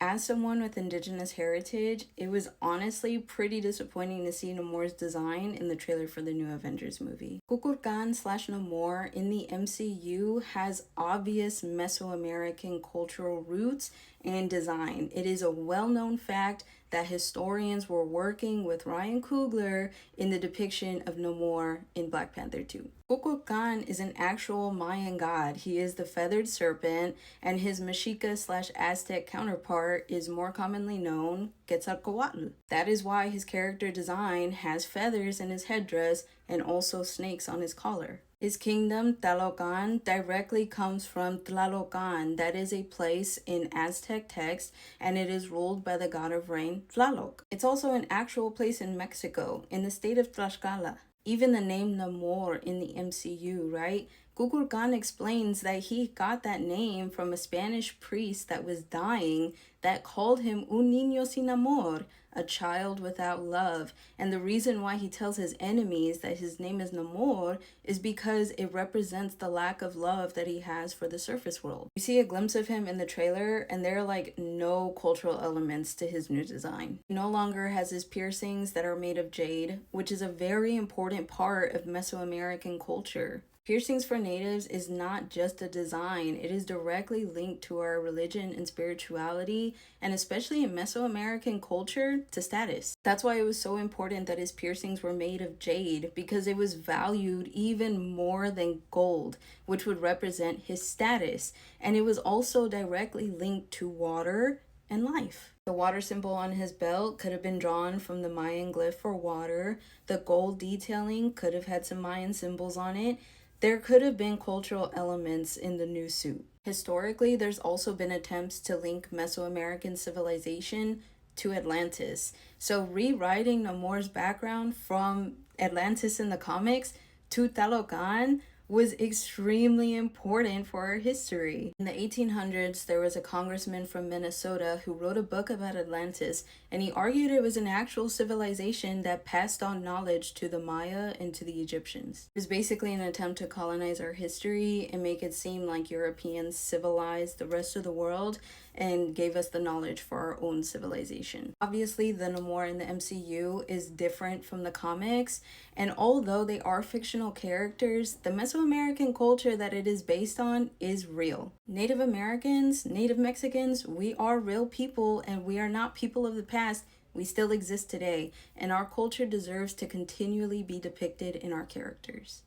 As someone with Indigenous heritage, it was honestly pretty disappointing to see Namor's design in the trailer for the new Avengers movie. Kukulkan slash Namor in the MCU has obvious Mesoamerican cultural roots and design. It is a well-known fact that historians were working with Ryan Coogler in the depiction of Namor in Black Panther 2. Kukulkan is an actual Mayan god. He is the feathered serpent, and his Mexica slash Aztec counterpart is more commonly known Quetzalcoatl. That is why his character design has feathers in his headdress and also snakes on his collar. His kingdom, Talocan, directly comes from Tlalocan. That is a place in Aztec text, and it is ruled by the god of rain, Tlaloc. It's also an actual place in Mexico, in the state of Tlaxcala. Even the name Namor in the MCU, right? Kukulkan explains that he got that name from a Spanish priest that was dying that called him un niño sin amor, a child without love. And the reason why he tells his enemies that his name is Namor is because it represents the lack of love that he has for the surface world. You see a glimpse of him in the trailer, and there are like no cultural elements to his new design. He no longer has his piercings that are made of jade, which is a very important part of Mesoamerican culture. Piercings for natives is not just a design, it is directly linked to our religion and spirituality, and especially in Mesoamerican culture, to status. That's why it was so important that his piercings were made of jade, because it was valued even more than gold, which would represent his status. And it was also directly linked to water and life. The water symbol on his belt could have been drawn from the Mayan glyph for water. The gold detailing could have had some Mayan symbols on it. There could have been cultural elements in the new suit. Historically, there's also been attempts to link Mesoamerican civilization to Atlantis. So rewriting Namor's background from Atlantis in the comics to Talocan was extremely important for our history. In the 1800s, there was a congressman from Minnesota who wrote a book about Atlantis, and he argued it was an actual civilization that passed on knowledge to the Maya and to the Egyptians. It was basically an attempt to colonize our history and make it seem like Europeans civilized the rest of the world and gave us the knowledge for our own civilization. Obviously, the Namor in the MCU is different from the comics, and although they are fictional characters, the Mesoamerican culture that it is based on is real. Native Americans, Native Mexicans, we are real people, and we are not people of the past. We still exist today, and our culture deserves to continually be depicted in our characters.